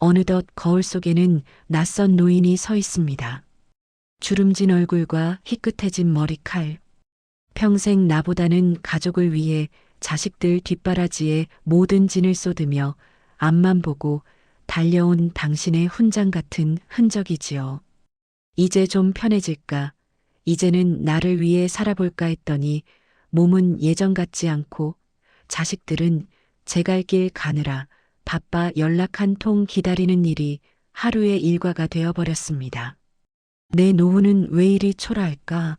어느덧 거울 속에는 낯선 노인이 서 있습니다. 주름진 얼굴과 희끗해진 머리칼. 평생 나보다는 가족을 위해 자식들 뒷바라지에 모든 진을 쏟으며 앞만 보고 달려온 당신의 훈장 같은 흔적이지요. 이제 좀 편해질까? 이제는 나를 위해 살아볼까 했더니 몸은 예전 같지 않고 자식들은 제 갈 길 가느라 바빠 연락 한 통 기다리는 일이 하루의 일과가 되어버렸습니다. 내 노후는 왜 이리 초라할까?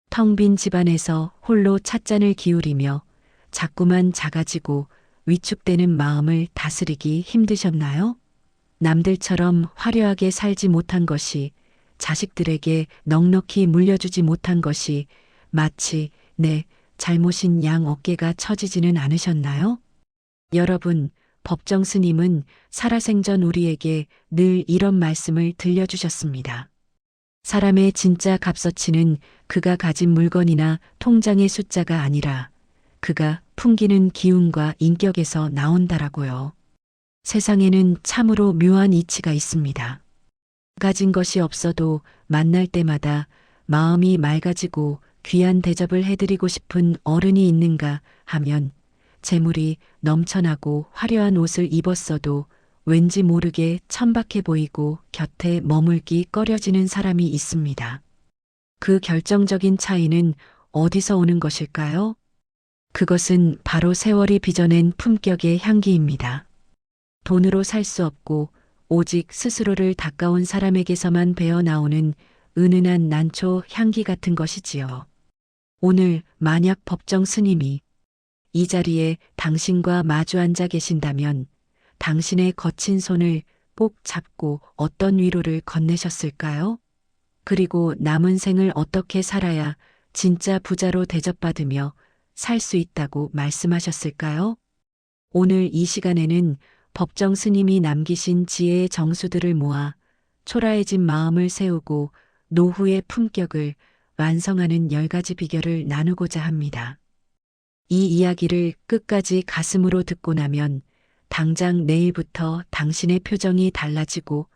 텅 빈 집안에서 홀로 찻잔을 기울이며 자꾸만 작아지고 위축되는 마음을 다스리기 힘드셨나요? 남들처럼 화려하게 살지 못한 것이, 자식들에게 넉넉히 물려주지 못한 것이 마치 내 잘못인 양 어깨가 처지지는 않으셨나요? 여러분, 법정 스님은 살아생전 우리에게 늘 이런 말씀을 들려주셨습니다. 사람의 진짜 값어치는 그가 가진 물건이나 통장의 숫자가 아니라 그가 풍기는 기운과 인격에서 나온다라고요. 세상에는 참으로 묘한 이치가 있습니다. 가진 것이 없어도 만날 때마다 마음이 맑아지고 귀한 대접을 해드리고 싶은 어른이 있는가 하면 재물이 넘쳐나고 화려한 옷을 입었어도 왠지 모르게 천박해 보이고 곁에 머물기 꺼려지는 사람이 있습니다. 그 결정적인 차이는 어디서 오는 것일까요? 그것은 바로 세월이 빚어낸 품격의 향기입니다. 돈으로 살 수 없고 오직 스스로를 닦아온 사람에게서만 배어나오는 은은한 난초 향기 같은 것이지요. 오늘 만약 법정 스님이 이 자리에 당신과 마주 앉아 계신다면 당신의 거친 손을 꼭 잡고 어떤 위로를 건네셨을까요? 그리고 남은 생을 어떻게 살아야 진짜 부자로 대접받으며 살 수 있다고 말씀하셨을까요? 오늘 이 시간에는 법정 스님이 남기신 지혜의 정수들을 모아 초라해진 마음을 세우고 노후의 품격을 완성하는 10가지 비결을 나누고자 합니다. 이 이야기를 끝까지 가슴으로 듣고 나면 당장 내일부터 당신의 표정이 달라지고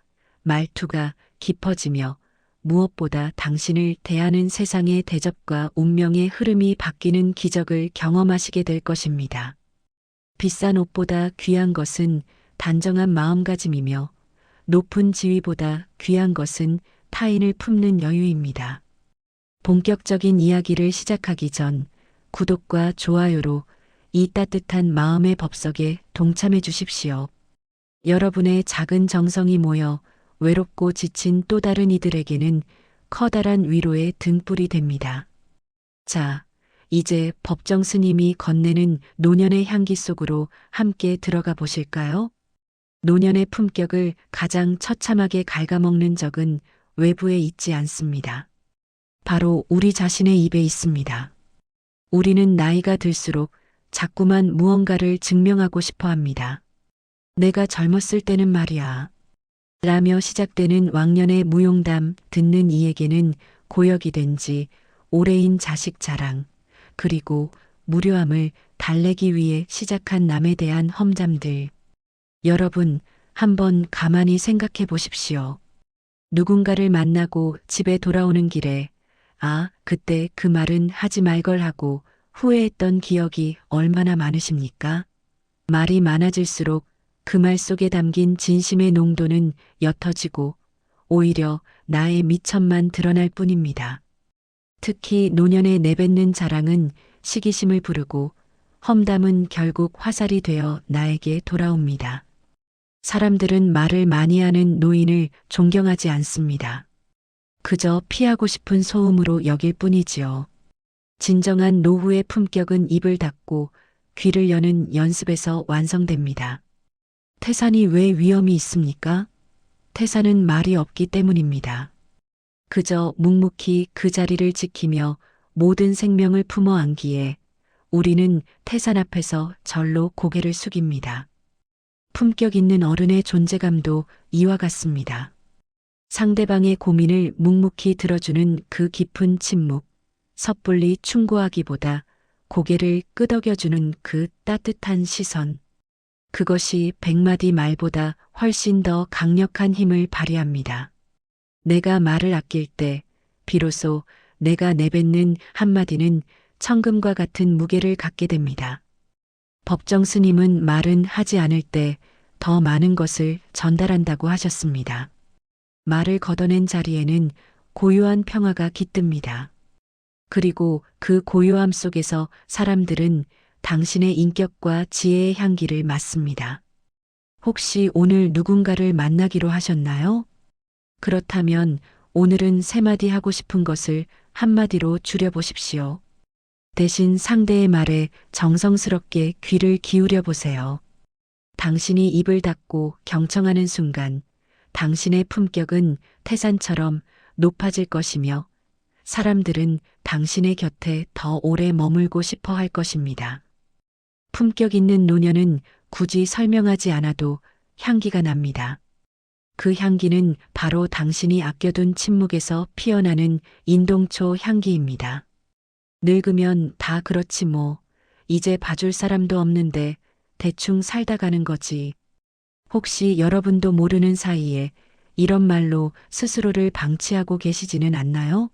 말투가 깊어지며 무엇보다 당신을 대하는 세상의 대접과 운명의 흐름이 바뀌는 기적을 경험하시게 될 것입니다. 비싼 옷보다 귀한 것은 단정한 마음가짐이며 높은 지위보다 귀한 것은 타인을 품는 여유입니다. 본격적인 이야기를 시작하기 전 구독과 좋아요로 이 따뜻한 마음의 법석에 동참해 주십시오. 여러분의 작은 정성이 모여 외롭고 지친 또 다른 이들에게는 커다란 위로의 등불이 됩니다. 자, 이제 법정 스님이 건네는 노년의 향기 속으로 함께 들어가 보실까요? 노년의 품격을 가장 처참하게 갉아먹는 적은 외부에 있지 않습니다. 바로 우리 자신의 입에 있습니다. 우리는 나이가 들수록 자꾸만 무언가를 증명하고 싶어 합니다. 내가 젊었을 때는 말이야. 라며 시작되는 왕년의 무용담 듣는 이에게는 고역이 된 지 오래인 자식 자랑, 그리고 무료함을 달래기 위해 시작한 남에 대한 험담들. 여러분, 한번 가만히 생각해 보십시오. 누군가를 만나고 집에 돌아오는 길에 아, 그때 그 말은 하지 말걸 하고 후회했던 기억이 얼마나 많으십니까? 말이 많아질수록 그 말 속에 담긴 진심의 농도는 옅어지고 오히려 나의 미천만 드러날 뿐입니다. 특히 노년에 내뱉는 자랑은 시기심을 부르고 험담은 결국 화살이 되어 나에게 돌아옵니다. 사람들은 말을 많이 하는 노인을 존경하지 않습니다. 그저 피하고 싶은 소음으로 여길 뿐이지요. 진정한 노후의 품격은 입을 닫고 귀를 여는 연습에서 완성됩니다. 태산이 왜 위험이 있습니까? 태산은 말이 없기 때문입니다. 그저 묵묵히 그 자리를 지키며 모든 생명을 품어 안기에 우리는 태산 앞에서 절로 고개를 숙입니다. 품격 있는 어른의 존재감도 이와 같습니다. 상대방의 고민을 묵묵히 들어주는 그 깊은 침묵, 섣불리 충고하기보다 고개를 끄덕여주는 그 따뜻한 시선. 그것이 100마디 말보다 훨씬 더 강력한 힘을 발휘합니다. 내가 말을 아낄 때 비로소 내가 내뱉는 한마디는 천금과 같은 무게를 갖게 됩니다. 법정 스님은 말은 하지 않을 때 더 많은 것을 전달한다고 하셨습니다. 말을 걷어낸 자리에는 고요한 평화가 깃듭니다. 그리고 그 고요함 속에서 사람들은 당신의 인격과 지혜의 향기를 맡습니다. 혹시 오늘 누군가를 만나기로 하셨나요? 그렇다면 오늘은 세 마디 하고 싶은 것을 한마디로 줄여보십시오. 대신 상대의 말에 정성스럽게 귀를 기울여 보세요. 당신이 입을 닫고 경청하는 순간 당신의 품격은 태산처럼 높아질 것이며 사람들은 당신의 곁에 더 오래 머물고 싶어 할 것입니다. 품격 있는 노년은 굳이 설명하지 않아도 향기가 납니다. 그 향기는 바로 당신이 아껴둔 침묵에서 피어나는 인동초 향기입니다. 늙으면 다 그렇지 뭐. 이제 봐줄 사람도 없는데 대충 살다 가는 거지. 혹시 여러분도 모르는 사이에 이런 말로 스스로를 방치하고 계시지는 않나요?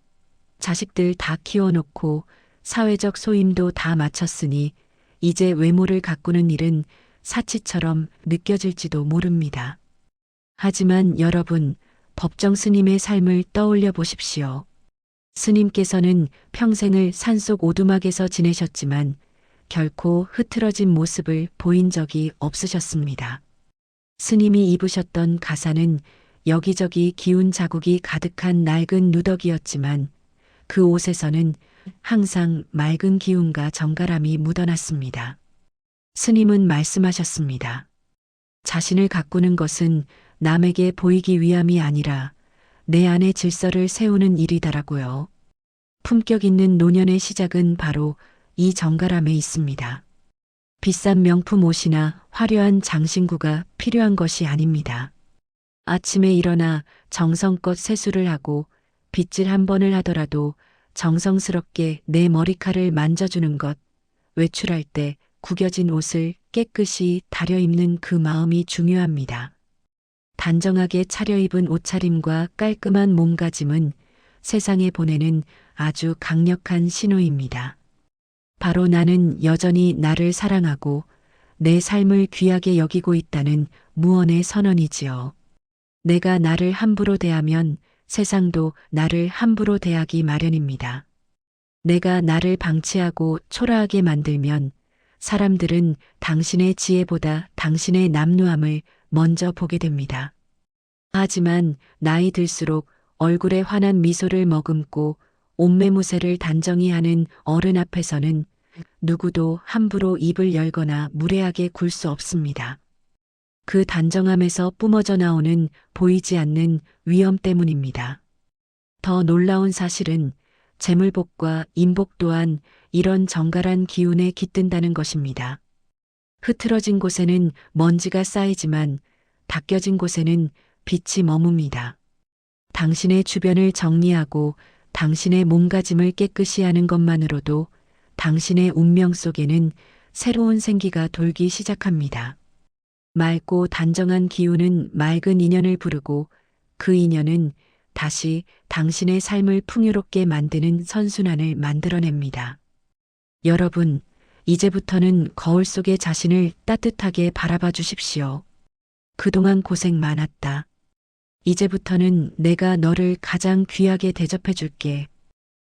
자식들 다 키워놓고 사회적 소임도 다 마쳤으니 이제 외모를 가꾸는 일은 사치처럼 느껴질지도 모릅니다. 하지만 여러분, 법정 스님의 삶을 떠올려 보십시오. 스님께서는 평생을 산속 오두막에서 지내셨지만 결코 흐트러진 모습을 보인 적이 없으셨습니다. 스님이 입으셨던 가사는 여기저기 기운 자국이 가득한 낡은 누더기였지만 그 옷에서는 항상 맑은 기운과 정갈함이 묻어났습니다. 스님은 말씀하셨습니다. 자신을 가꾸는 것은 남에게 보이기 위함이 아니라 내 안의 질서를 세우는 일이다라고요. 품격 있는 노년의 시작은 바로 이 정갈함에 있습니다. 비싼 명품 옷이나 화려한 장신구가 필요한 것이 아닙니다. 아침에 일어나 정성껏 세수를 하고 빗질 한 번을 하더라도 정성스럽게 내 머리칼을 만져주는 것, 외출할 때 구겨진 옷을 깨끗이 다려 입는 그 마음이 중요합니다. 단정하게 차려입은 옷차림과 깔끔한 몸가짐은 세상에 보내는 아주 강력한 신호입니다. 바로 나는 여전히 나를 사랑하고 내 삶을 귀하게 여기고 있다는 무언의 선언이지요. 내가 나를 함부로 대하면 세상도 나를 함부로 대하기 마련입니다. 내가 나를 방치하고 초라하게 만들면 사람들은 당신의 지혜보다 당신의 남루함을 먼저 보게 됩니다. 하지만 나이 들수록 얼굴에 환한 미소를 머금고 옷매무새를 단정히 하는 어른 앞에서는 누구도 함부로 입을 열거나 무례하게 굴 수 없습니다. 그 단정함에서 뿜어져 나오는 보이지 않는 위엄 때문입니다. 더 놀라운 사실은 재물복과 인복 또한 이런 정갈한 기운에 깃든다는 것입니다. 흐트러진 곳에는 먼지가 쌓이지만 닦여진 곳에는 빛이 머뭅니다. 당신의 주변을 정리하고 당신의 몸가짐을 깨끗이 하는 것만으로도 당신의 운명 속에는 새로운 생기가 돌기 시작합니다. 맑고 단정한 기운은 맑은 인연을 부르고 그 인연은 다시 당신의 삶을 풍요롭게 만드는 선순환을 만들어냅니다. 여러분, 이제부터는 거울 속의 자신을 따뜻하게 바라봐 주십시오. 그동안 고생 많았다. 이제부터는 내가 너를 가장 귀하게 대접해 줄게.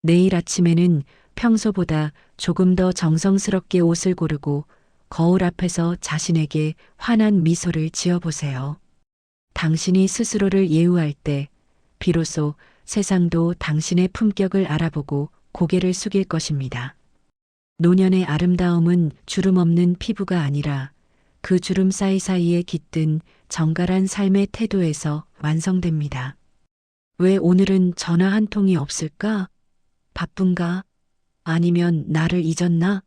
내일 아침에는 평소보다 조금 더 정성스럽게 옷을 고르고 거울 앞에서 자신에게 환한 미소를 지어보세요. 당신이 스스로를 예우할 때 비로소 세상도 당신의 품격을 알아보고 고개를 숙일 것입니다. 노년의 아름다움은 주름 없는 피부가 아니라 그 주름 사이사이에 깃든 정갈한 삶의 태도에서 완성됩니다. 왜 오늘은 전화 한 통이 없을까? 바쁜가? 아니면 나를 잊었나?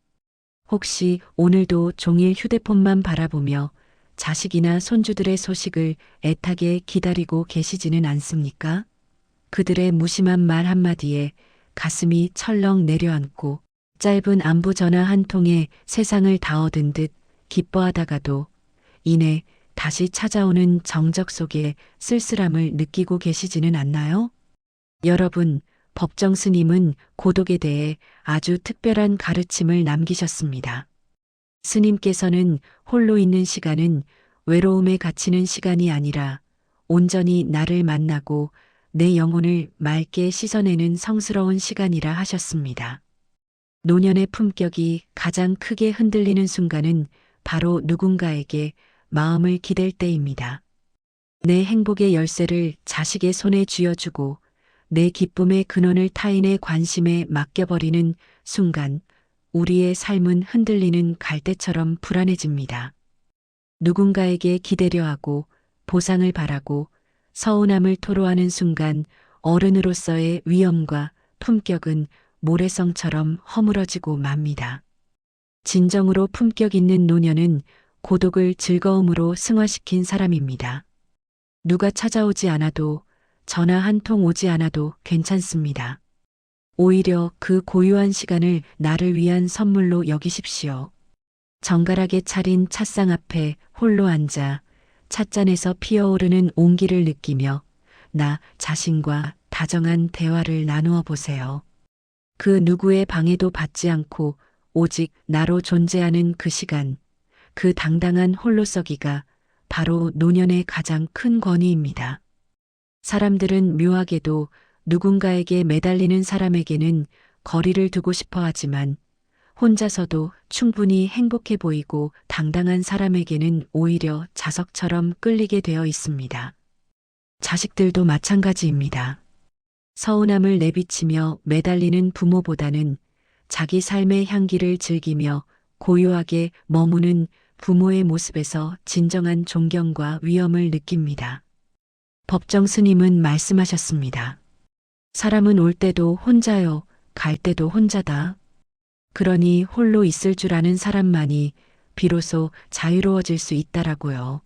혹시 오늘도 종일 휴대폰만 바라보며 자식이나 손주들의 소식을 애타게 기다리고 계시지는 않습니까? 그들의 무심한 말 한마디에 가슴이 철렁 내려앉고 짧은 안부 전화 한 통에 세상을 다 얻은 듯 기뻐하다가도 인해 다시 찾아오는 정적 속에 쓸쓸함을 느끼고 계시지는 않나요? 여러분, 법정 스님은 고독에 대해 아주 특별한 가르침을 남기셨습니다. 스님께서는 홀로 있는 시간은 외로움에 갇히는 시간이 아니라 온전히 나를 만나고 내 영혼을 맑게 씻어내는 성스러운 시간이라 하셨습니다. 노년의 품격이 가장 크게 흔들리는 순간은 바로 누군가에게 마음을 기댈 때입니다. 내 행복의 열쇠를 자식의 손에 쥐어주고 내 기쁨의 근원을 타인의 관심에 맡겨버리는 순간 우리의 삶은 흔들리는 갈대처럼 불안해집니다. 누군가에게 기대려 하고 보상을 바라고 서운함을 토로하는 순간 어른으로서의 위엄과 품격은 모래성처럼 허물어지고 맙니다. 진정으로 품격 있는 노년은 고독을 즐거움으로 승화시킨 사람입니다. 누가 찾아오지 않아도 전화 한 통 오지 않아도 괜찮습니다. 오히려 그 고유한 시간을 나를 위한 선물로 여기십시오. 정갈하게 차린 찻상 앞에 홀로 앉아 찻잔에서 피어오르는 온기를 느끼며 나 자신과 다정한 대화를 나누어 보세요. 그 누구의 방해도 받지 않고 오직 나로 존재하는 그 시간, 그 당당한 홀로서기가 바로 노년의 가장 큰 권위입니다. 사람들은 묘하게도 누군가에게 매달리는 사람에게는 거리를 두고 싶어 하지만 혼자서도 충분히 행복해 보이고 당당한 사람에게는 오히려 자석처럼 끌리게 되어 있습니다. 자식들도 마찬가지입니다. 서운함을 내비치며 매달리는 부모보다는 자기 삶의 향기를 즐기며 고요하게 머무는 부모의 모습에서 진정한 존경과 위엄을 느낍니다. 법정 스님은 말씀하셨습니다. 사람은 올 때도 혼자요, 갈 때도 혼자다. 그러니 홀로 있을 줄 아는 사람만이 비로소 자유로워질 수 있다라고요.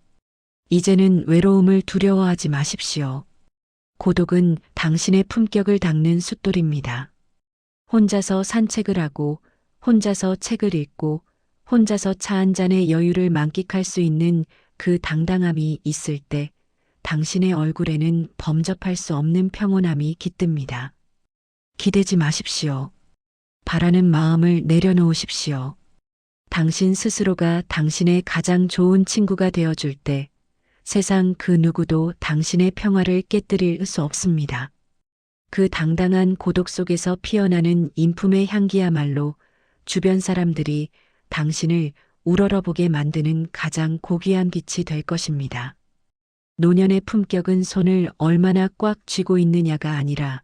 이제는 외로움을 두려워하지 마십시오. 고독은 당신의 품격을 닦는 숫돌입니다. 혼자서 산책을 하고, 혼자서 책을 읽고, 혼자서 차 한 잔의 여유를 만끽할 수 있는 그 당당함이 있을 때 당신의 얼굴에는 범접할 수 없는 평온함이 깃듭니다. 기대지 마십시오. 바라는 마음을 내려놓으십시오. 당신 스스로가 당신의 가장 좋은 친구가 되어줄 때 세상 그 누구도 당신의 평화를 깨뜨릴 수 없습니다. 그 당당한 고독 속에서 피어나는 인품의 향기야말로 주변 사람들이 당신을 우러러보게 만드는 가장 고귀한 빛이 될 것입니다. 노년의 품격은 손을 얼마나 꽉 쥐고 있느냐가 아니라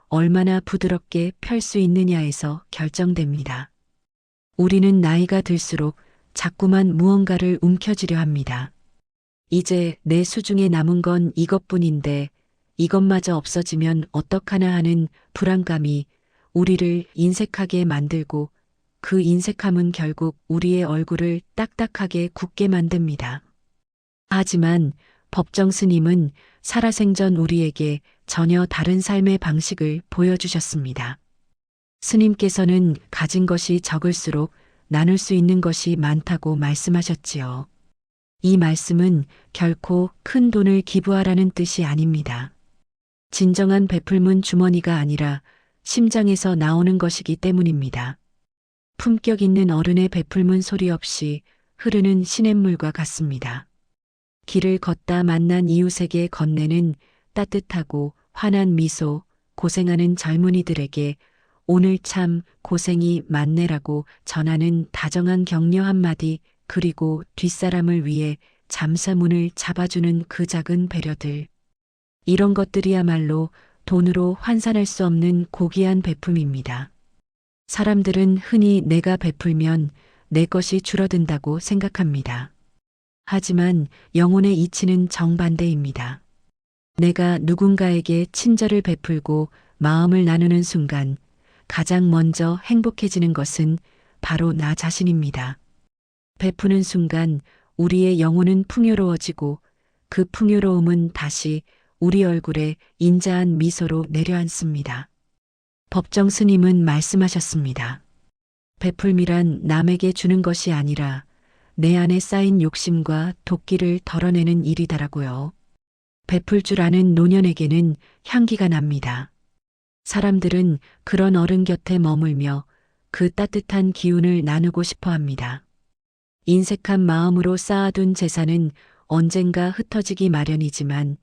얼마나 부드럽게 펼 수 있느냐에서 결정됩니다. 우리는 나이가 들수록 자꾸만 무언가를 움켜쥐려 합니다. 이제 내 수중에 남은 건 이것뿐인데 이것마저 없어지면 어떡하나 하는 불안감이 우리를 인색하게 만들고 그 인색함은 결국 우리의 얼굴을 딱딱하게 굳게 만듭니다. 하지만 법정 스님은 살아생전 우리에게 전혀 다른 삶의 방식을 보여주셨습니다. 스님께서는 가진 것이 적을수록 나눌 수 있는 것이 많다고 말씀하셨지요. 이 말씀은 결코 큰 돈을 기부하라는 뜻이 아닙니다. 진정한 베풀문 주머니가 아니라 심장에서 나오는 것이기 때문입니다. 품격 있는 어른의 베풀문 소리 없이 흐르는 시냇물과 같습니다. 길을 걷다 만난 이웃에게 건네는 따뜻하고 환한 미소, 고생하는 젊은이들에게 오늘 참 고생이 많네라고 전하는 다정한 격려 한마디, 그리고 뒷사람을 위해 잠사문을 잡아주는 그 작은 배려들. 이런 것들이야말로 돈으로 환산할 수 없는 고귀한 베품입니다. 사람들은 흔히 내가 베풀면 내 것이 줄어든다고 생각합니다. 하지만 영혼의 이치는 정반대입니다. 내가 누군가에게 친절을 베풀고 마음을 나누는 순간 가장 먼저 행복해지는 것은 바로 나 자신입니다. 베푸는 순간 우리의 영혼은 풍요로워지고 그 풍요로움은 다시 우리 얼굴에 인자한 미소로 내려앉습니다. 법정 스님은 말씀하셨습니다. 베풀미란 남에게 주는 것이 아니라 내 안에 쌓인 욕심과 도끼를 덜어내는 일이더라고요. 베풀 줄 아는 노년에게는 향기가 납니다. 사람들은 그런 어른 곁에 머물며 그 따뜻한 기운을 나누고 싶어 합니다. 인색한 마음으로 쌓아둔 재산은 언젠가 흩어지기 마련이지만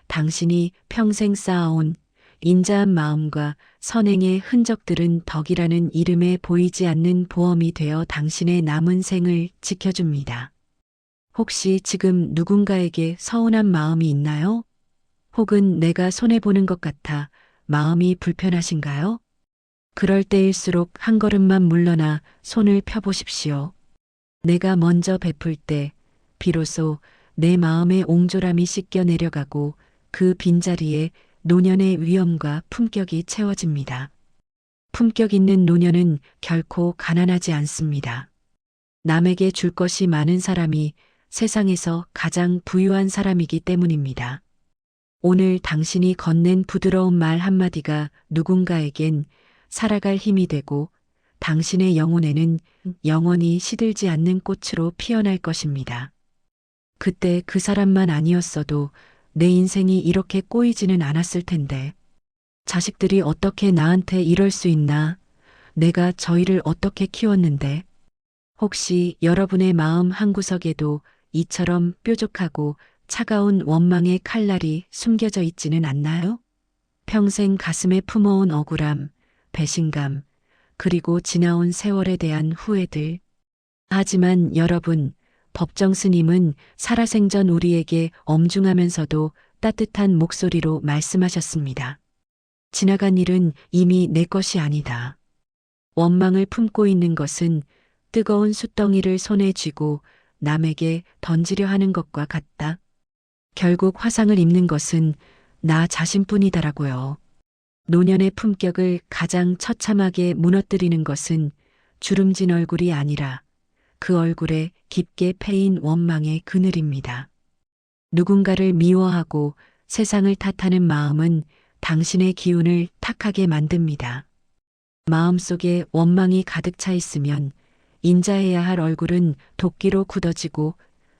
당신이 평생 쌓아온 인자한 마음과 선행의 흔적들은 덕이라는 이름에 보이지 않는 보험이 되어 당신의 남은 생을 지켜줍니다. 혹시 지금 누군가에게 서운한 마음이 있나요? 혹은 내가 손해보는 것 같아 마음이 불편하신가요? 그럴 때일수록 한 걸음만 물러나 손을 펴보십시오. 내가 먼저 베풀 때 비로소 내 마음의 옹졸함이 씻겨 내려가고 그 빈자리에 노년의 위엄과 품격이 채워집니다. 품격 있는 노년은 결코 가난하지 않습니다. 남에게 줄 것이 많은 사람이 세상에서 가장 부유한 사람이기 때문입니다. 오늘 당신이 건넨 부드러운 말 한마디가 누군가에겐 살아갈 힘이 되고 당신의 영혼에는 영원히 시들지 않는 꽃으로 피어날 것입니다. 그때 그 사람만 아니었어도 내 인생이 이렇게 꼬이지는 않았을 텐데. 자식들이 어떻게 나한테 이럴 수 있나? 내가 저희를 어떻게 키웠는데? 혹시 여러분의 마음 한구석에도 이처럼 뾰족하고 차가운 원망의 칼날이 숨겨져 있지는 않나요? 평생 가슴에 품어온 억울함, 배신감, 그리고 지나온 세월에 대한 후회들. 하지만 여러분, 법정 스님은 살아생전 우리에게 엄중하면서도 따뜻한 목소리로 말씀하셨습니다. 지나간 일은 이미 내 것이 아니다. 원망을 품고 있는 것은 뜨거운 숯덩이를 손에 쥐고 남에게 던지려 하는 것과 같다. 결국 화상을 입는 것은 나 자신뿐이다라고요. 노년의 품격을 가장 처참하게 무너뜨리는 것은 주름진 얼굴이 아니라 그 얼굴에 깊게 패인 원망의 그늘입니다. 누군가를 미워하고 세상을 탓하는 마음은 당신의 기운을 탁하게 만듭니다. 마음속에 원망이 가득 차 있으면 인자해야 할 얼굴은 도끼로 굳어지고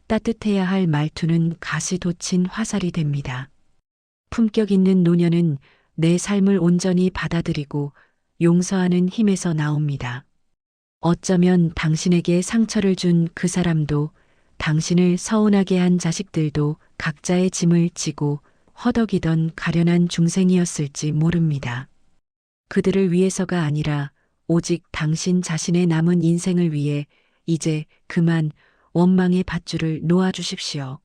따뜻해야 할 말투는 가시 돋친 화살이 됩니다. 품격 있는 노년은 내 삶을 온전히 받아들이고 용서하는 힘에서 나옵니다. 어쩌면 당신에게 상처를 준 그 사람도 당신을 서운하게 한 자식들도 각자의 짐을 지고 허덕이던 가련한 중생이었을지 모릅니다. 그들을 위해서가 아니라 오직 당신 자신의 남은 인생을 위해 이제 그만 원망의 밧줄을 놓아주십시오.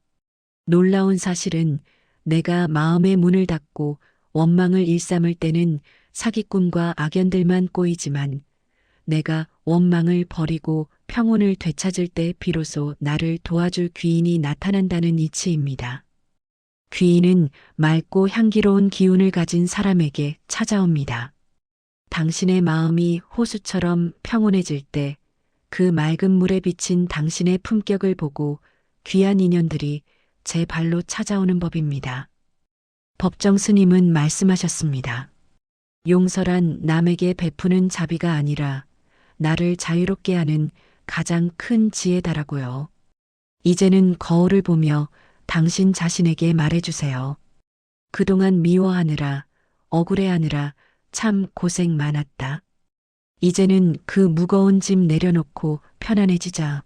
놀라운 사실은 내가 마음의 문을 닫고 원망을 일삼을 때는 사기꾼과 악연들만 꼬이지만 내가 원망을 버리고 평온을 되찾을 때 비로소 나를 도와줄 귀인이 나타난다는 이치입니다. 귀인은 맑고 향기로운 기운을 가진 사람에게 찾아옵니다. 당신의 마음이 호수처럼 평온해질 때 그 맑은 물에 비친 당신의 품격을 보고 귀한 인연들이 제 발로 찾아오는 법입니다. 법정 스님은 말씀하셨습니다. 용서란 남에게 베푸는 자비가 아니라 나를 자유롭게 하는 가장 큰 지혜다라고요. 이제는 거울을 보며 당신 자신에게 말해주세요. 그동안 미워하느라, 억울해하느라 참 고생 많았다. 이제는 그 무거운 짐 내려놓고 편안해지자.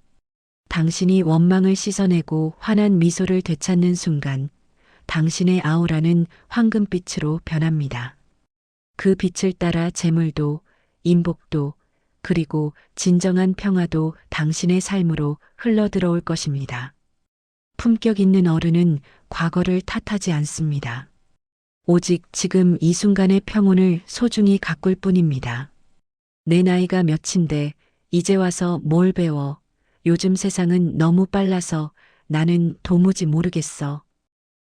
당신이 원망을 씻어내고 환한 미소를 되찾는 순간 당신의 아우라는 황금빛으로 변합니다. 그 빛을 따라 재물도, 인복도, 그리고 진정한 평화도 당신의 삶으로 흘러들어올 것입니다. 품격 있는 어른은 과거를 탓하지 않습니다. 오직 지금 이 순간의 평온을 소중히 가꿀 뿐입니다. 내 나이가 몇인데 이제 와서 뭘 배워. 요즘 세상은 너무 빨라서 나는 도무지 모르겠어.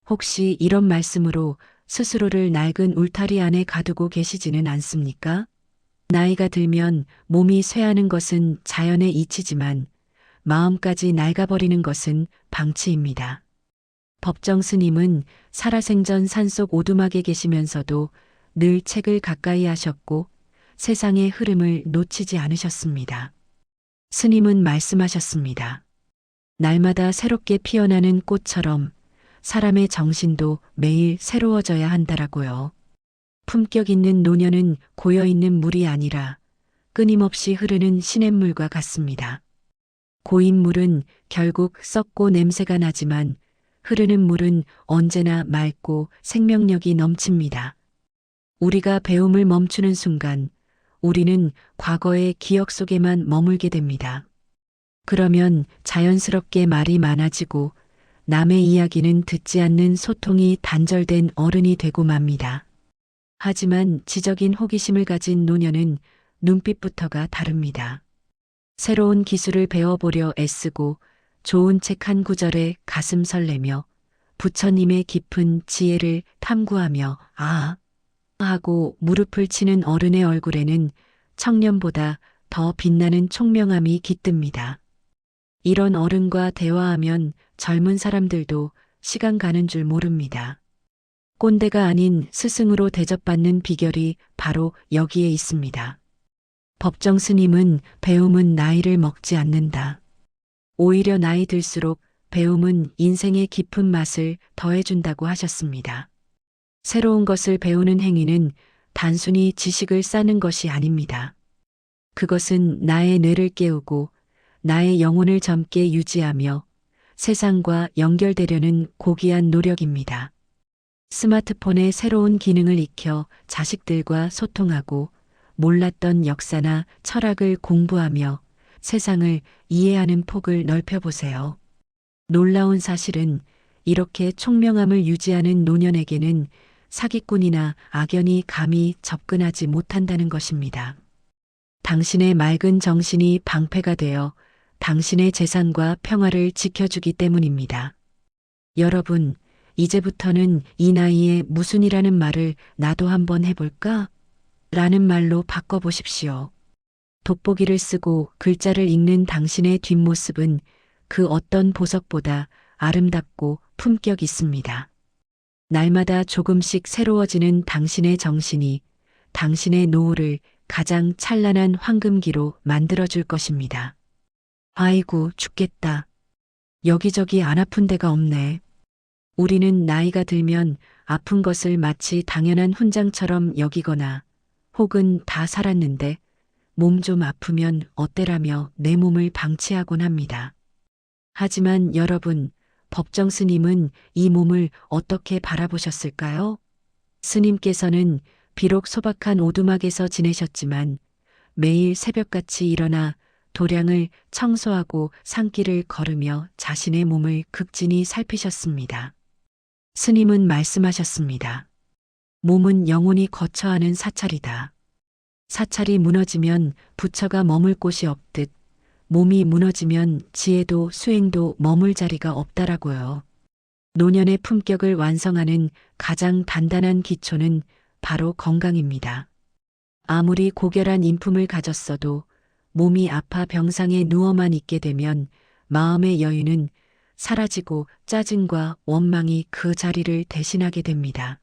혹시 이런 말씀으로 스스로를 낡은 울타리 안에 가두고 계시지는 않습니까? 나이가 들면 몸이 쇠하는 것은 자연의 이치지만 마음까지 낡아버리는 것은 방치입니다. 법정 스님은 살아생전 산속 오두막에 계시면서도 늘 책을 가까이 하셨고 세상의 흐름을 놓치지 않으셨습니다. 스님은 말씀하셨습니다. 날마다 새롭게 피어나는 꽃처럼 사람의 정신도 매일 새로워져야 한다라고요. 품격 있는 노년은 고여있는 물이 아니라 끊임없이 흐르는 시냇물과 같습니다. 고인 물은 결국 썩고 냄새가 나지만 흐르는 물은 언제나 맑고 생명력이 넘칩니다. 우리가 배움을 멈추는 순간 우리는 과거의 기억 속에만 머물게 됩니다. 그러면 자연스럽게 말이 많아지고 남의 이야기는 듣지 않는 소통이 단절된 어른이 되고 맙니다. 하지만 지적인 호기심을 가진 노년은 눈빛부터가 다릅니다. 새로운 기술을 배워보려 애쓰고 좋은 책 한 구절에 가슴 설레며 부처님의 깊은 지혜를 탐구하며 아 하고 무릎을 치는 어른의 얼굴에는 청년보다 더 빛나는 총명함이 깃듭니다. 이런 어른과 대화하면 젊은 사람들도 시간 가는 줄 모릅니다. 꼰대가 아닌 스승으로 대접받는 비결이 바로 여기에 있습니다. 법정 스님은 배움은 나이를 먹지 않는다. 오히려 나이 들수록 배움은 인생의 깊은 맛을 더해준다고 하셨습니다. 새로운 것을 배우는 행위는 단순히 지식을 쌓는 것이 아닙니다. 그것은 나의 뇌를 깨우고 나의 영혼을 젊게 유지하며 세상과 연결되려는 고귀한 노력입니다. 스마트폰의 새로운 기능을 익혀 자식들과 소통하고 몰랐던 역사나 철학을 공부하며 세상을 이해하는 폭을 넓혀보세요. 놀라운 사실은 이렇게 총명함을 유지하는 노년에게는 사기꾼이나 악연이 감히 접근하지 못한다는 것입니다. 당신의 맑은 정신이 방패가 되어 당신의 재산과 평화를 지켜주기 때문입니다. 여러분, 이제부터는 이 나이에 무슨이라는 말을 나도 한번 해볼까? 라는 말로 바꿔보십시오. 돋보기를 쓰고 글자를 읽는 당신의 뒷모습은 그 어떤 보석보다 아름답고 품격 있습니다. 날마다 조금씩 새로워지는 당신의 정신이 당신의 노후를 가장 찬란한 황금기로 만들어줄 것입니다. 아이고, 죽겠다. 여기저기 안 아픈 데가 없네. 우리는 나이가 들면 아픈 것을 마치 당연한 훈장처럼 여기거나 혹은 다 살았는데 몸 좀 아프면 어때라며 내 몸을 방치하곤 합니다. 하지만 여러분, 법정 스님은 이 몸을 어떻게 바라보셨을까요? 스님께서는 비록 소박한 오두막에서 지내셨지만 매일 새벽같이 일어나 도량을 청소하고 산길을 걸으며 자신의 몸을 극진히 살피셨습니다. 스님은 말씀하셨습니다. 몸은 영혼이 거처하는 사찰이다. 사찰이 무너지면 부처가 머물 곳이 없듯 몸이 무너지면 지혜도 수행도 머물 자리가 없다라고요. 노년의 품격을 완성하는 가장 단단한 기초는 바로 건강입니다. 아무리 고결한 인품을 가졌어도 몸이 아파 병상에 누워만 있게 되면 마음의 여유는 사라지고 짜증과 원망이 그 자리를 대신하게 됩니다.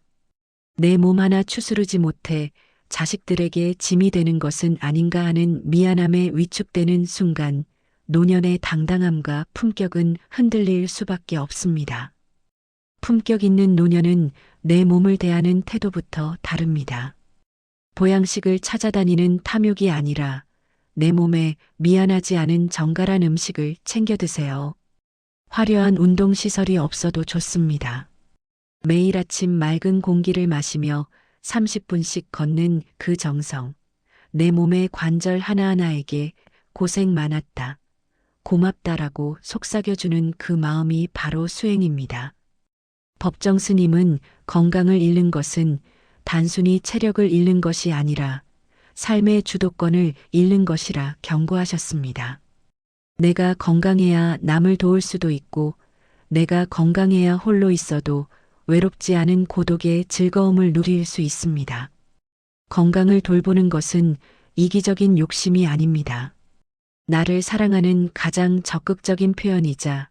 내 몸 하나 추스르지 못해 자식들에게 짐이 되는 것은 아닌가 하는 미안함에 위축되는 순간 노년의 당당함과 품격은 흔들릴 수밖에 없습니다. 품격 있는 노년은 내 몸을 대하는 태도부터 다릅니다. 보양식을 찾아다니는 탐욕이 아니라 내 몸에 미안하지 않은 정갈한 음식을 챙겨 드세요. 화려한 운동시설이 없어도 좋습니다. 매일 아침 맑은 공기를 마시며 30분씩 걷는 그 정성, 내 몸의 관절 하나하나에게 고생 많았다, 고맙다라고 속삭여주는 그 마음이 바로 수행입니다. 법정 스님은 건강을 잃는 것은 단순히 체력을 잃는 것이 아니라 삶의 주도권을 잃는 것이라 경고하셨습니다. 내가 건강해야 남을 도울 수도 있고 내가 건강해야 홀로 있어도 외롭지 않은 고독의 즐거움을 누릴 수 있습니다. 건강을 돌보는 것은 이기적인 욕심이 아닙니다. 나를 사랑하는 가장 적극적인 표현이자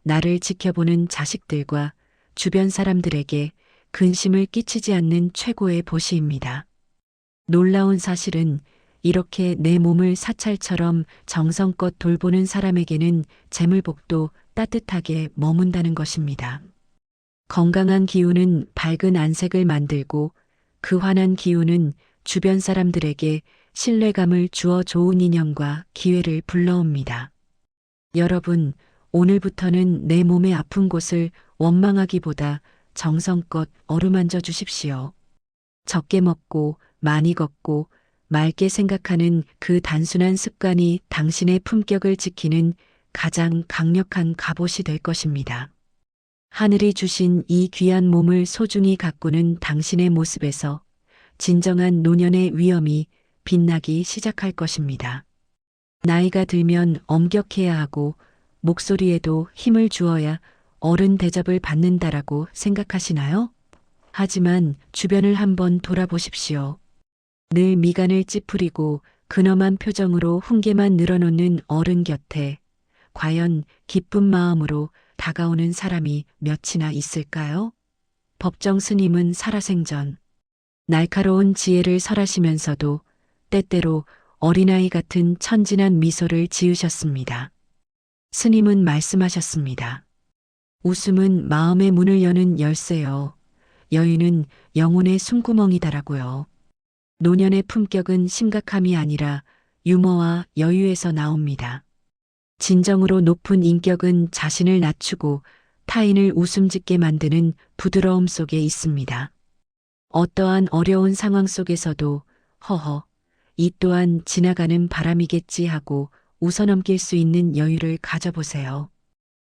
나를 지켜보는 자식들과 주변 사람들에게 근심을 끼치지 않는 최고의 보시입니다. 놀라운 사실은 이렇게 내 몸을 사찰처럼 정성껏 돌보는 사람에게는 재물복도 따뜻하게 머문다는 것입니다. 건강한 기운은 밝은 안색을 만들고 그 환한 기운은 주변 사람들에게 신뢰감을 주어 좋은 인연과 기회를 불러옵니다. 여러분, 오늘부터는 내 몸의 아픈 곳을 원망하기보다 정성껏 어루만져 주십시오. 적게 먹고 많이 걷고 맑게 생각하는 그 단순한 습관이 당신의 품격을 지키는 가장 강력한 갑옷이 될 것입니다. 하늘이 주신 이 귀한 몸을 소중히 가꾸는 당신의 모습에서 진정한 노년의 위엄이 빛나기 시작할 것입니다. 나이가 들면 엄격해야 하고 목소리에도 힘을 주어야 어른 대접을 받는다라고 생각하시나요? 하지만 주변을 한번 돌아보십시오. 늘 미간을 찌푸리고 근엄한 표정으로 훈계만 늘어놓는 어른 곁에 과연 기쁜 마음으로 다가오는 사람이 몇이나 있을까요? 법정 스님은 살아생전 날카로운 지혜를 설하시면서도 때때로 어린아이 같은 천진한 미소를 지으셨습니다. 스님은 말씀하셨습니다. 웃음은 마음의 문을 여는 열쇠요. 여유는 영혼의 숨구멍이다라고요. 노년의 품격은 심각함이 아니라 유머와 여유에서 나옵니다. 진정으로 높은 인격은 자신을 낮추고 타인을 웃음 짓게 만드는 부드러움 속에 있습니다. 어떠한 어려운 상황 속에서도 허허, 이 또한 지나가는 바람이겠지 하고 웃어넘길 수 있는 여유를 가져보세요.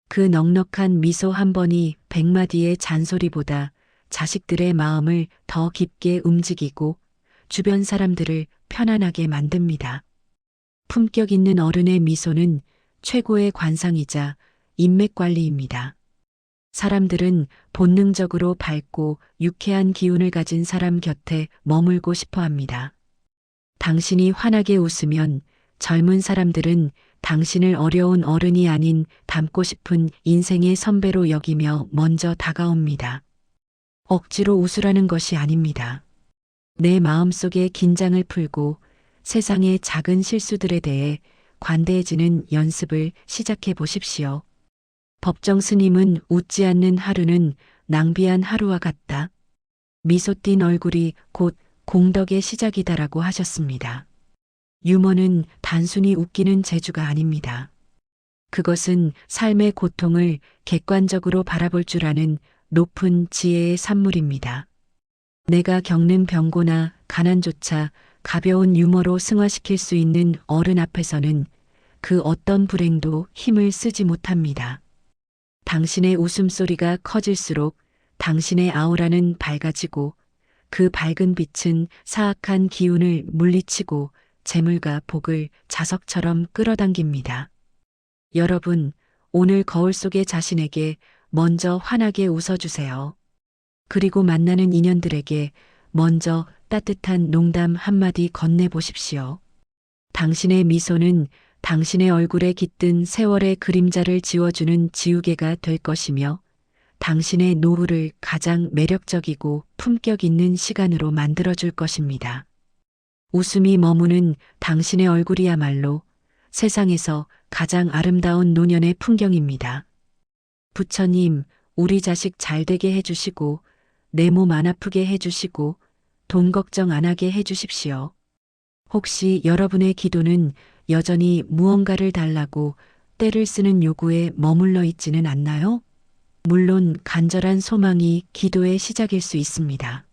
그 넉넉한 미소 한 번이 100마디의 잔소리보다 자식들의 마음을 더 깊게 움직이고 주변 사람들을 편안하게 만듭니다. 품격 있는 어른의 미소는 최고의 관상이자 인맥 관리입니다. 사람들은 본능적으로 밝고 유쾌한 기운을 가진 사람 곁에 머물고 싶어 합니다. 당신이 환하게 웃으면 젊은 사람들은 당신을 어려운 어른이 아닌 닮고 싶은 인생의 선배로 여기며 먼저 다가옵니다. 억지로 웃으라는 것이 아닙니다. 내 마음속의 긴장을 풀고 세상의 작은 실수들에 대해 관대해지는 연습을 시작해 보십시오. 법정 스님은 웃지 않는 하루는 낭비한 하루와 같다. 미소 띤 얼굴이 곧 공덕의 시작이다라고 하셨습니다. 유머는 단순히 웃기는 재주가 아닙니다. 그것은 삶의 고통을 객관적으로 바라볼 줄 아는 높은 지혜의 산물입니다. 내가 겪는 병고나 가난조차 가벼운 유머로 승화시킬 수 있는 어른 앞에서는 그 어떤 불행도 힘을 쓰지 못합니다. 당신의 웃음소리가 커질수록 당신의 아우라는 밝아지고 그 밝은 빛은 사악한 기운을 물리치고 재물과 복을 자석처럼 끌어당깁니다. 여러분, 오늘 거울 속의 자신에게 먼저 환하게 웃어주세요. 그리고 만나는 인연들에게 먼저 따뜻한 농담 한마디 건네보십시오. 당신의 미소는 당신의 얼굴에 깃든 세월의 그림자를 지워주는 지우개가 될 것이며 당신의 노후를 가장 매력적이고 품격 있는 시간으로 만들어줄 것입니다. 웃음이 머무는 당신의 얼굴이야말로 세상에서 가장 아름다운 노년의 풍경입니다. 부처님, 우리 자식 잘 되게 해주시고 내 몸 안 아프게 해주시고 돈 걱정 안 하게 해주십시오. 혹시 여러분의 기도는 여전히 무언가를 달라고 때를 쓰는 요구에 머물러 있지는 않나요? 물론 간절한 소망이 기도의 시작일 수 있습니다.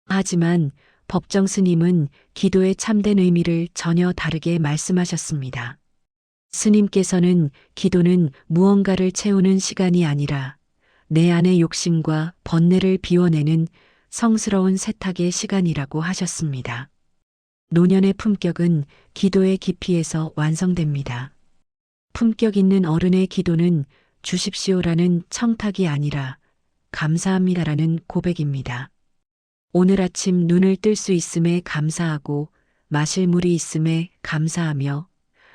하지만 법정 스님은 기도의 참된 의미를 전혀 다르게 말씀하셨습니다. 스님께서는 기도는 무언가를 채우는 시간이 아니라 내 안의 욕심과 번뇌를 비워내는 성스러운 세탁의 시간이라고 하셨습니다. 노년의 품격은 기도의 깊이에서 완성됩니다. 품격 있는 어른의 기도는 주십시오라는 청탁이 아니라 감사합니다라는 고백입니다. 오늘 아침 눈을 뜰 수 있음에 감사하고 마실 물이 있음에 감사하며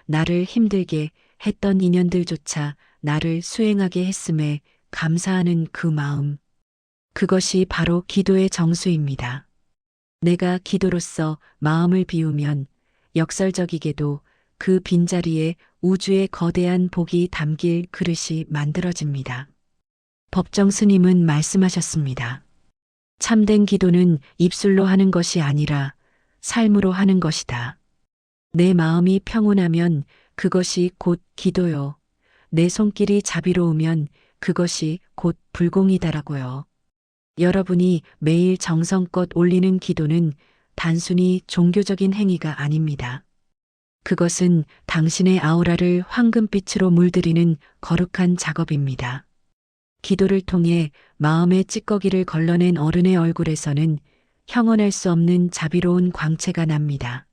나를 힘들게 했던 인연들조차 나를 수행하게 했음에 감사하는 그 마음. 그것이 바로 기도의 정수입니다. 내가 기도로서 마음을 비우면 역설적이게도 그 빈자리에 우주의 거대한 복이 담길 그릇이 만들어집니다. 법정 스님은 말씀하셨습니다. 참된 기도는 입술로 하는 것이 아니라 삶으로 하는 것이다. 내 마음이 평온하면 그것이 곧 기도요. 내 손길이 자비로우면 그것이 곧 불공이다라고요. 여러분이 매일 정성껏 올리는 기도는 단순히 종교적인 행위가 아닙니다. 그것은 당신의 아우라를 황금빛으로 물들이는 거룩한 작업입니다. 기도를 통해 마음의 찌꺼기를 걸러낸 어른의 얼굴에서는 형언할 수 없는 자비로운 광채가 납니다.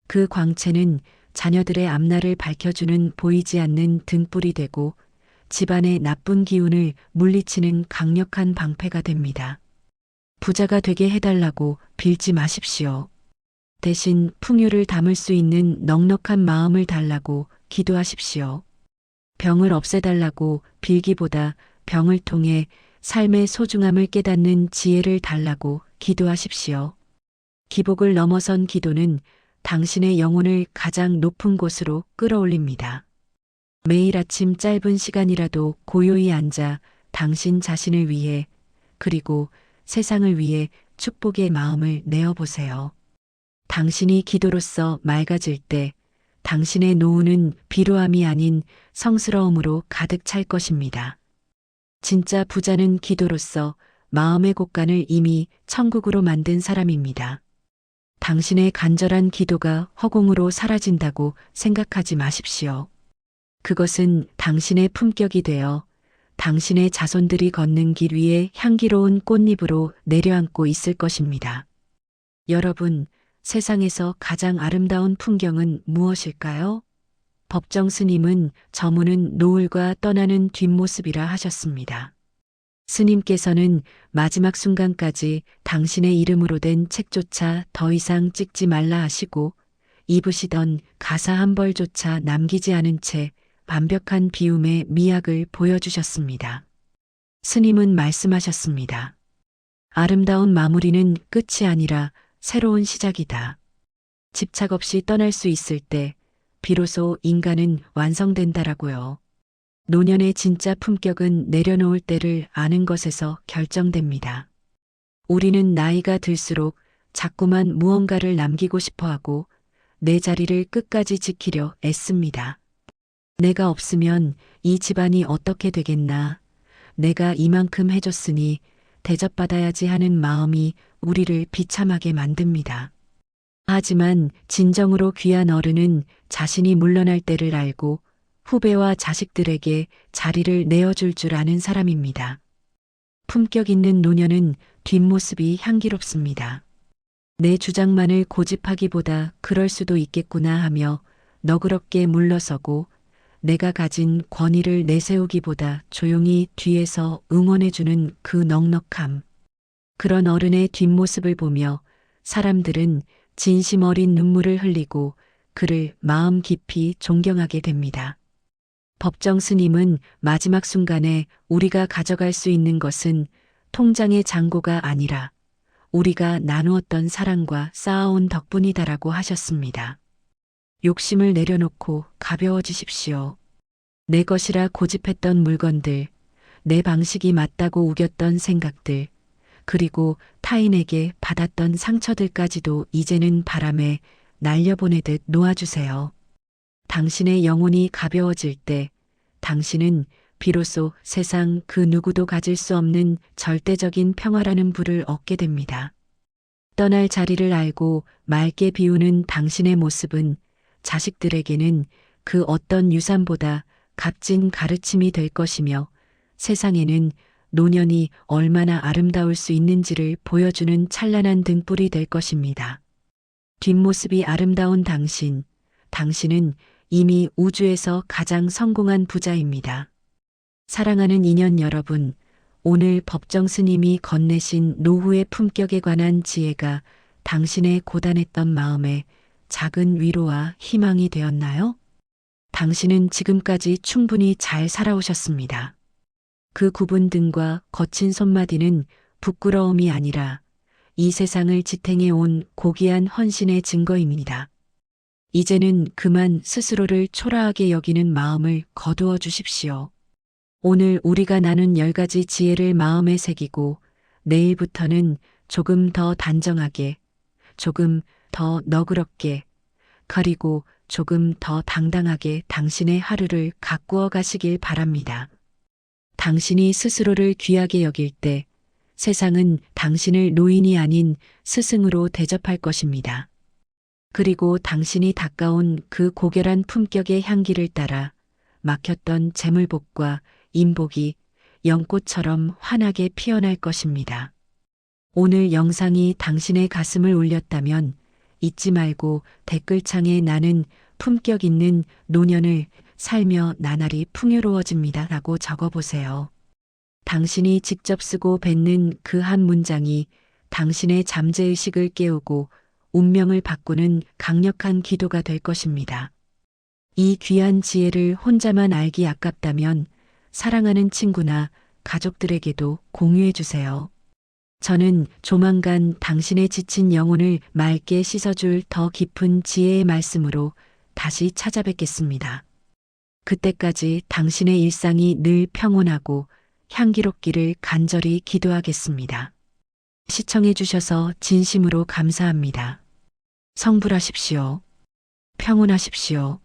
그 광채는 자녀들의 앞날을 밝혀주는 보이지 않는 등불이 되고 집안의 나쁜 기운을 물리치는 강력한 방패가 됩니다. 부자가 되게 해달라고 빌지 마십시오. 대신 풍요를 담을 수 있는 넉넉한 마음을 달라고 기도하십시오. 병을 없애달라고 빌기보다 병을 통해 삶의 소중함을 깨닫는 지혜를 달라고 기도하십시오. 기복을 넘어선 기도는 당신의 영혼을 가장 높은 곳으로 끌어올립니다. 매일 아침 짧은 시간이라도 고요히 앉아 당신 자신을 위해 그리고 세상을 위해 축복의 마음을 내어보세요. 당신이 기도로서 맑아질 때 당신의 노후는 비루함이 아닌 성스러움으로 가득 찰 것입니다. 진짜 부자는 기도로서 마음의 곳간을 이미 천국으로 만든 사람입니다. 당신의 간절한 기도가 허공으로 사라진다고 생각하지 마십시오. 그것은 당신의 품격이 되어 당신의 자손들이 걷는 길 위에 향기로운 꽃잎으로 내려앉고 있을 것입니다. 여러분, 세상에서 가장 아름다운 풍경은 무엇일까요? 법정 스님은 저문은 노을과 떠나는 뒷모습이라 하셨습니다. 스님께서는 마지막 순간까지 당신의 이름으로 된 책조차 더 이상 찍지 말라 하시고 입으시던 가사 한 벌조차 남기지 않은 채 완벽한 비움의 미학을 보여주셨습니다. 스님은 말씀하셨습니다. 아름다운 마무리는 끝이 아니라 새로운 시작이다. 집착 없이 떠날 수 있을 때 비로소 인간은 완성된다라고요. 노년의 진짜 품격은 내려놓을 때를 아는 것에서 결정됩니다. 우리는 나이가 들수록 자꾸만 무언가를 남기고 싶어 하고 내 자리를 끝까지 지키려 애씁니다. 내가 없으면 이 집안이 어떻게 되겠나. 내가 이만큼 해줬으니 대접받아야지 하는 마음이 우리를 비참하게 만듭니다. 하지만 진정으로 귀한 어른은 자신이 물러날 때를 알고 후배와 자식들에게 자리를 내어줄 줄 아는 사람입니다. 품격 있는 노년은 뒷모습이 향기롭습니다. 내 주장만을 고집하기보다 그럴 수도 있겠구나 하며 너그럽게 물러서고 내가 가진 권위를 내세우기보다 조용히 뒤에서 응원해주는 그 넉넉함. 그런 어른의 뒷모습을 보며 사람들은 진심 어린 눈물을 흘리고 그를 마음 깊이 존경하게 됩니다. 법정 스님은 마지막 순간에 우리가 가져갈 수 있는 것은 통장의 잔고가 아니라 우리가 나누었던 사랑과 쌓아온 덕분이다라고 하셨습니다. 욕심을 내려놓고 가벼워지십시오. 내 것이라 고집했던 물건들, 내 방식이 맞다고 우겼던 생각들, 그리고 타인에게 받았던 상처들까지도 이제는 바람에 날려보내듯 놓아주세요. 당신의 영혼이 가벼워질 때 당신은 비로소 세상 그 누구도 가질 수 없는 절대적인 평화라는 부를 얻게 됩니다. 떠날 자리를 알고 맑게 비우는 당신의 모습은 자식들에게는 그 어떤 유산보다 값진 가르침이 될 것이며 세상에는 노년이 얼마나 아름다울 수 있는지를 보여주는 찬란한 등불이 될 것입니다. 뒷모습이 아름다운 당신은 이미 우주에서 가장 성공한 부자입니다. 사랑하는 인연 여러분, 오늘 법정 스님이 건네신 노후의 품격에 관한 지혜가 당신의 고단했던 마음에 작은 위로와 희망이 되었나요? 당신은 지금까지 충분히 잘 살아오셨습니다. 그 굽은 등과 거친 손마디는 부끄러움이 아니라 이 세상을 지탱해 온 고귀한 헌신의 증거입니다. 이제는 그만 스스로를 초라하게 여기는 마음을 거두어 주십시오. 오늘 우리가 나눈 10가지 지혜를 마음에 새기고 내일부터는 조금 더 단정하게, 조금 더 너그럽게, 그리고 조금 더 당당하게 당신의 하루를 가꾸어 가시길 바랍니다. 당신이 스스로를 귀하게 여길 때 세상은 당신을 노인이 아닌 스승으로 대접할 것입니다. 그리고 당신이 닦아온 그 고결한 품격의 향기를 따라 막혔던 재물복과 인복이 연꽃처럼 환하게 피어날 것입니다. 오늘 영상이 당신의 가슴을 울렸다면 잊지 말고 댓글창에 나는 품격 있는 노년을 살며 나날이 풍요로워집니다 라고 적어보세요. 당신이 직접 쓰고 뱉는 그 한 문장이 당신의 잠재의식을 깨우고 운명을 바꾸는 강력한 기도가 될 것입니다. 이 귀한 지혜를 혼자만 알기 아깝다면 사랑하는 친구나 가족들에게도 공유해 주세요. 저는 조만간 당신의 지친 영혼을 맑게 씻어줄 더 깊은 지혜의 말씀으로 다시 찾아뵙겠습니다. 그때까지 당신의 일상이 늘 평온하고 향기롭기를 간절히 기도하겠습니다. 시청해 주셔서 진심으로 감사합니다. 성불하십시오. 평온하십시오.